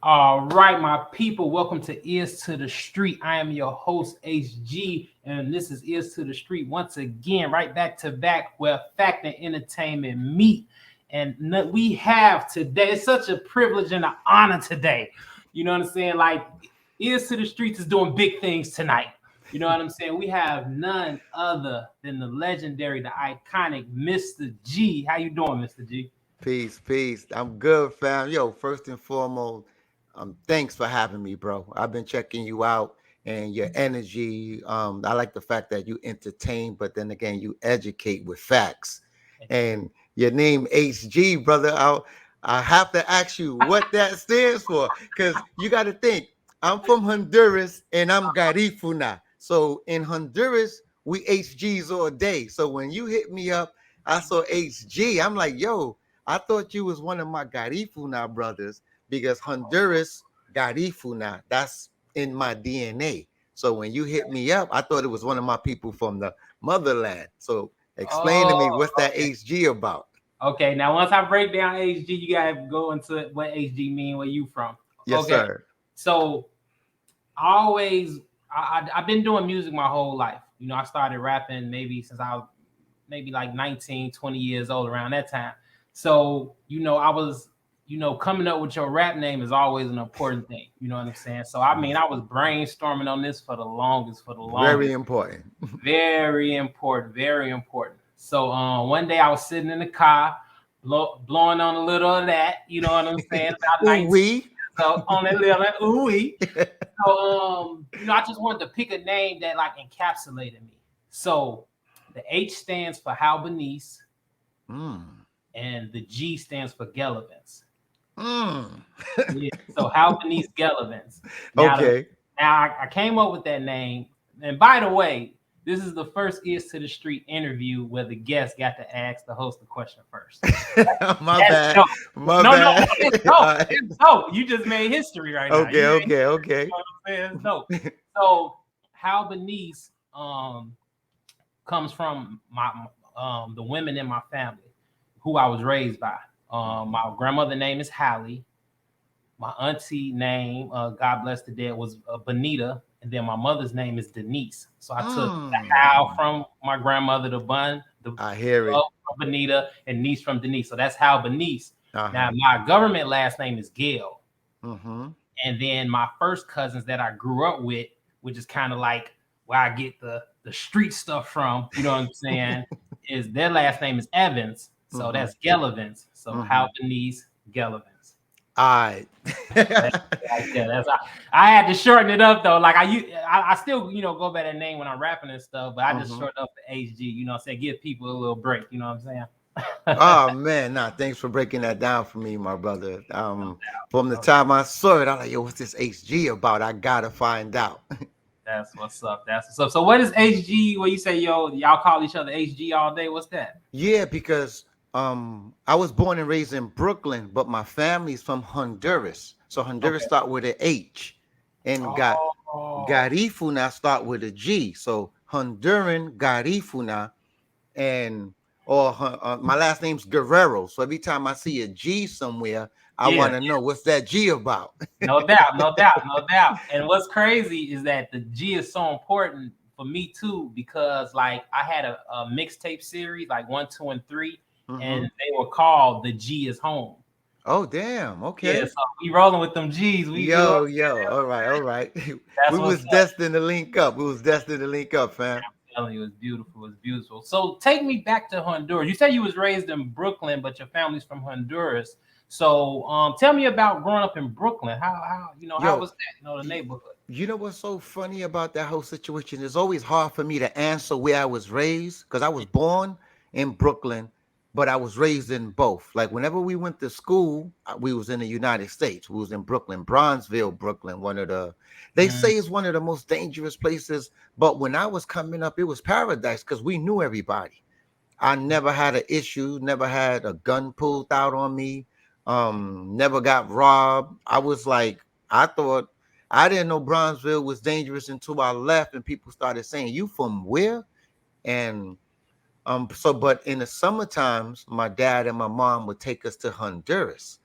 All right, my people, welcome to Ears to the Street. I am your host, HG, and this is Ears to the Street once again, right back to back where fact and entertainment meet. And we have today, it's such a privilege and an honor today. You know what I'm saying? Like, Ears to the Streets is doing big things tonight. You know what I'm saying? We have none other than the legendary, the iconic Mr. G. How you doing, Mr. G? Peace, peace. I'm good, fam. Yo, first and foremost, thanks for having me, bro. I've been checking you out and your energy. I like the fact that you entertain, but then again, you educate with facts. And your name HG, brother. I have to ask you what that stands for, because you got to think. I'm from Honduras and I'm Garifuna. So in Honduras, we HGs all day. So when you hit me up, I saw HG. I'm like, yo, I thought you was one of my Garifuna brothers because Honduras Garifuna, that's in my DNA. So when you hit me up, I thought it was one of my people from the motherland. So explain to me Oh, what's that okay. HG about? Okay, now once I break down HG, you gotta go into what HG mean, where you from. Yes, Okay, sir. so I always I've been doing music my whole life. You know, I started rapping maybe since I was maybe like 19, 20 years old around that time. So, I was, coming up with your rap name is always an important thing. You know what I'm saying? So I mean, I was brainstorming on this for the Very longest. important. Very important, very important. So one day I was sitting in the car, blowing on a little of that, you know what I'm saying? About Ooh 19 wee. years old on that little ooh. So I just wanted to pick a name that like encapsulated me. So the H stands for Halbanese Mm. and the G stands for Gelivins. Mm. Yeah. So Halbanese Gelivins. Now the Okay. now I came up with that name. And by the way, this is the first Ears to the Street interview where the guest got to ask the host the question first. My That's bad. dope. My No, no, no, bad. it's All dope. right. It's dope. You just made history right now. Okay, You made okay, history. You okay. know what I'm saying? It's dope. So Halbanese comes from the women in my family who I was raised by. My grandmother name is Hallie. My auntie name, God bless the dead, was Bonita, and then my mother's name is Denise. So I took the Hal Mm. from my grandmother, the Bun, the I hear it. from Bonita, and niece from Denise. So that's Hal Benice. Now Uh-huh. my government last name is Gale, Mm-hmm. and then my first cousins that I grew up with, which is kind of like where I get the street stuff from. You know what I'm saying? Is their last name is Evans, so Mm-hmm. that's Gelivins. So Mm-hmm. Hal Benice Gelivins. All That's right. right there. I had to shorten it up though. Like I still go by that name when I'm rapping and stuff, but I just Mm-hmm. shortened up the HG. You know, what I'm saying, give people a little break. You know what I'm saying? Oh man, nah, thanks for breaking that down for me, my brother. No From the doubt. time I saw it, I'm like, yo, what's this HG about? I gotta find out. That's what's up. That's what's up. So what is HG? Where you say y'all call each other HG all day? What's that? Yeah, because I was born and raised in Brooklyn, but my family's from Honduras. So Honduras Okay. start with an H, and got Oh, Garifuna start with a G. So Honduran Garifuna, and my last name's Guerrero. So every time I see a G somewhere, I yeah. want to know what's that G about. No doubt, no doubt, no doubt. And what's crazy is that the G is so important for me too, because like I had a mixtape series, like 1, 2, and 3, and Hmm. they were called The G Is Home. Oh, damn. Yeah, Okay. so we rolling with them G's. We know Yo, yo. All right, all right. We that's what's was up. destined to link up. We was destined to link up, fam. I'm telling you, it's beautiful. It's beautiful. So take me back to Honduras. You said you was raised in Brooklyn, but your family's from Honduras. So tell me about growing up in Brooklyn. How Yo, was that? The y- neighborhood. you know what's so funny about that whole situation? It's always hard for me to answer where I was raised because I was born in Brooklyn, but I was raised in both. Like whenever we went to school, we was in the United States. We was in Brooklyn, Bronzeville, Brooklyn. They Mm, say it's one of the most dangerous places. But when I was coming up, it was paradise because we knew everybody. I never had an issue, never had a gun pulled out on me, never got robbed. I was like, I thought I didn't know Bronzeville was dangerous until I left and people started saying, "You from where?" And but in the summer times, my dad and my mom would take us to Honduras.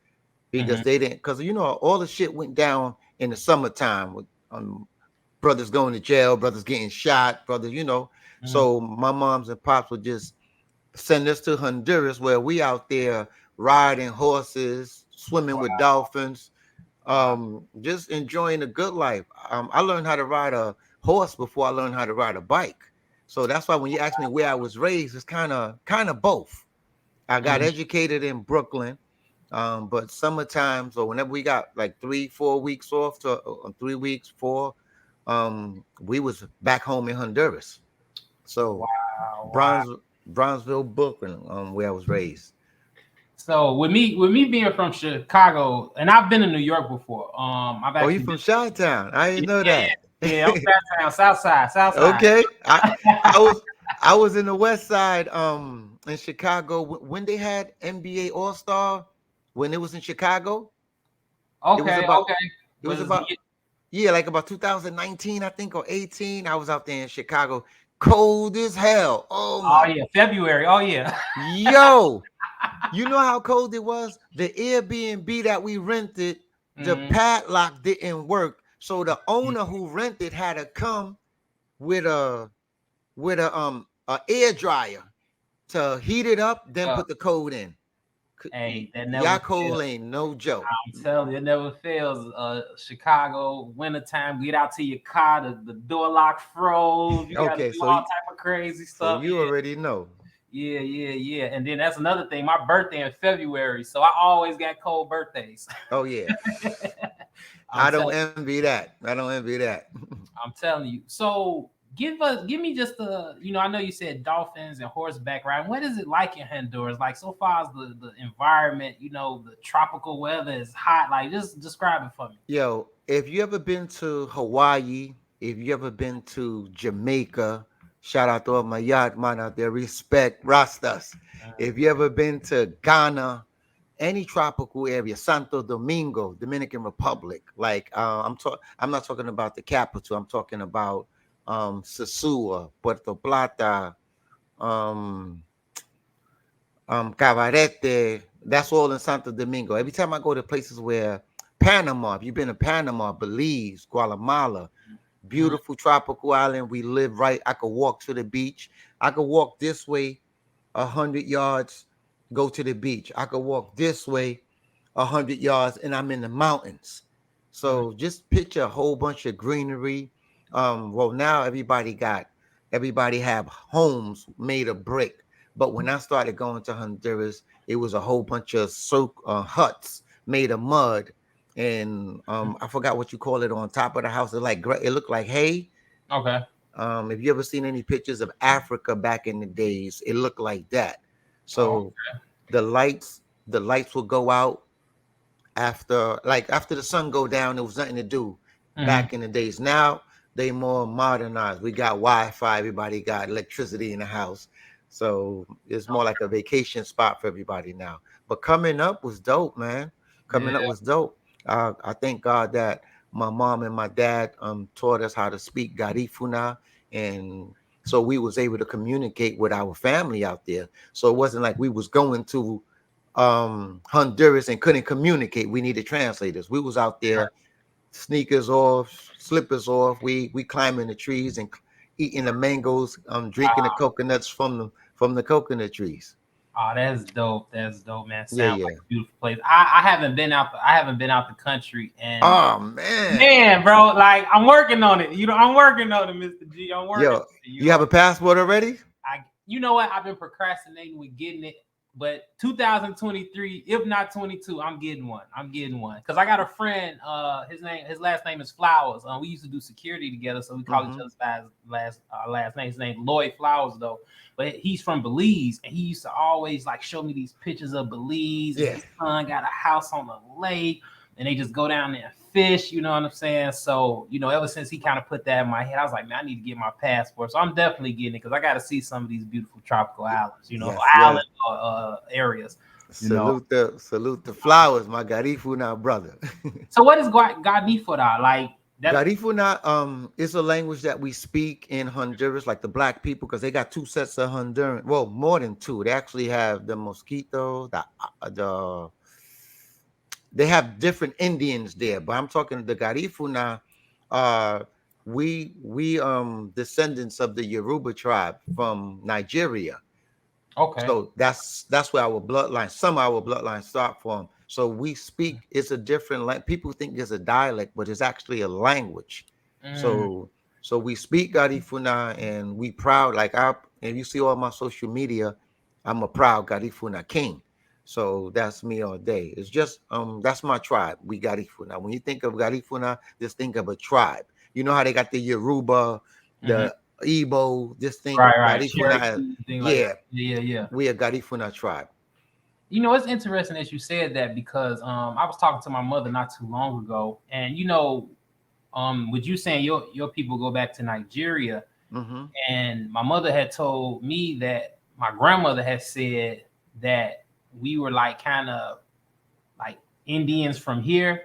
because they didn't, because all the shit went down in the summertime with brothers going to jail, brothers getting shot, brothers. Mm-hmm. So my moms and pops would just send us to Honduras, where we out there riding horses, swimming with Wow. dolphins, just enjoying a good life. I learned how to ride a horse before I learned how to ride a bike. So that's why when you ask me where I was raised, it's kind of both. I got Mm-hmm. educated in Brooklyn, but summertime, so whenever we got like 3-4 weeks off to 3 weeks, four, we was back home in Honduras. So Wow. Wow. Bronze Bronzeville, Brooklyn, where I was raised. So with me being from Chicago, and I've been in New York before. I've Oh, you actually from been. Chi-Town? I Yeah, didn't know that. yeah. I'm South South Side, South Side. Okay, I was I was in the West Side, in Chicago when they had NBA All Star, when it was in Chicago. It was Okay, about okay. it was Was about yeah, like about 2019, I think, or 18. I was out there in Chicago, cold as hell. Oh oh my, yeah, February. Oh yeah. yo, you know how cold it was? The Airbnb that we rented, the Mhm. padlock didn't work, so the owner who rented had to come with a air dryer to heat it up, then Yeah. put the code in. Hey, that never Y'all fails. cold ain't no joke. I'm telling you, it never fails. Chicago, wintertime, get out to your car, the door lock froze. You got to Okay, do all type of crazy so stuff. you already know. Yeah, yeah, yeah. And then that's another thing. My birthday in February, so I always got cold birthdays. Oh yeah, I'm I don't telling, envy that. I don't envy that. I'm telling you. So give me just I know you said dolphins and horseback riding. What is it like in Honduras? Like so far as the environment, the tropical weather is hot. Like just describe it for me. Yo, if you ever been to Hawaii, if you ever been to Jamaica, shout out to all my yacht man out there. Respect Rastas. If you ever been to Ghana, any tropical area, Santo Domingo, Dominican Republic, like I'm not talking about the capital. I'm talking about Sosua, Puerto Plata, um, Cabarete. That's all in Santo Domingo. Every time I go to places where Panama, if you've been to Panama, Belize, Guatemala, Mhm. beautiful tropical island. We live right. I could walk to the beach. I could walk this way 100 yards, go to the beach. I could walk this way 100 yards, and I'm in the mountains. Mhm. So just picture a whole bunch of greenery. Well, now everybody have homes made of brick. But when I started going to Honduras, it was a whole bunch of huts made of mud, and I forgot what you call it on top of the house. It looked like hay. Okay. If you ever seen any pictures of Africa back in the days, it looked like that. Oh, So the lights will go out after the sun go down. There was nothing to do mhm. back in the days. Now they more modernized. We got Wi-Fi. Everybody got electricity in the house, so it's more like a vacation spot for everybody now. But coming up was dope, man. Coming up Yeah. was dope. I thank God that my mom and my dad taught us how to speak Garifuna, and so we was able to communicate with our family out there. So it wasn't like we was going to Honduras and couldn't communicate. We needed translators. We was out there, sneakers off, slippers off. We climbing the trees and eating the mangoes, drinking the coconuts from the coconut trees. Oh, that's dope. That's dope, man. Yeah, Sounds like yeah. a beautiful place. I haven't been out. I haven't been out the country, and Oh man. man, bro, like I'm working on it. I'm working on it, Mr. G. I'm working on Yo, it. you have a passport already? You know what? I've been procrastinating with getting it, but 2023, if not 22, I'm getting one. I'm getting one because I got a friend. His last name is Flowers. We used to do security together, so we call each Mm-hmm. other's last name. His name Lloyd Flowers, though, but he's from Belize, and he used to always like show me these pictures of Belize, and Yeah. his son got a house on the lake, and they just go down there and fish. You know what I'm saying? So ever since he kind of put that in my head, I was like, man, I need to get my passport. So I'm definitely getting it because I got to see some of these beautiful tropical islands. Yes, Island yes. areas. Salute the flowers, my Garifuna brother. So what is Garnifora like? That Garifuna is a language that we speak in Honduras, like the black people, because they got two sets of Honduran. Well, more than two. They actually have the mosquito, the they have different Indians there, but I'm talking the Garifuna. Uh, we descendants of the Yoruba tribe from Nigeria. Okay. So that's where our bloodline, some of our bloodlines start from. So we speak, it's a different language. People think it's a dialect, but it's actually a language. Mm, So we speak Garifuna and we proud, like I, and you see all my social media, I'm a proud Garifuna king. So that's me all day. It's just that's my tribe. We Garifuna. When you think of Garifuna, just think of a tribe. You know how they got the Yoruba, hmm. the Igbo, just think Right, right. Garifuna has, Cherokee, thing like that. yeah, Yeah, yeah, yeah. we a Garifuna tribe. You know, it's interesting that you said that because I was talking to my mother not too long ago, and with you saying your people go back to Nigeria, Mm-hmm. and my mother had told me that my grandmother had said that we were like kind of like Indians from here.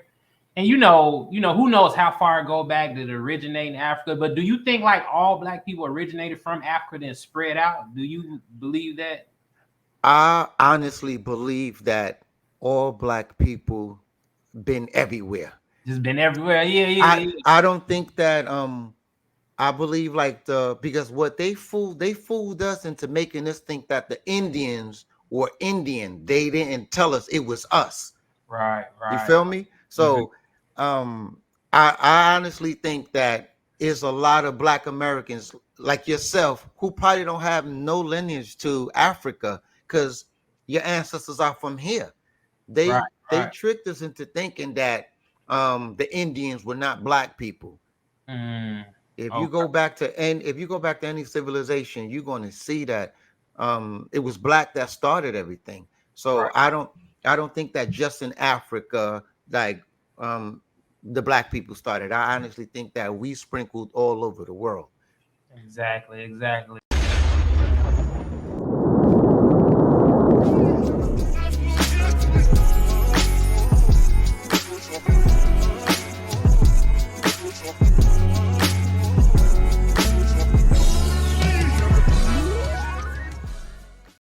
And who knows how far it go back did it originate in Africa? But do you think like all black people originated from Africa and spread out? Do you believe that? I honestly believe that all black people been everywhere. Just been everywhere. Yeah, I yeah, yeah. I don't think that I believe like because what they fooled us into making us think that the Indians were Indian. They didn't tell us it was us. Right, You right. feel me? Hmm. So um I honestly think that is a lot of black Americans like yourself who probably don't have no lineage to Africa because your ancestors are from here. Right, They right. tricked us into thinking that the Indians were not black people. Mm, If you okay. go back to and if you go back to any civilization, you're going to see that it was black that started everything. So Right. I don't think that just in Africa, like um the black people started. I honestly think that we sprinkled all over the world. Exactly, exactly.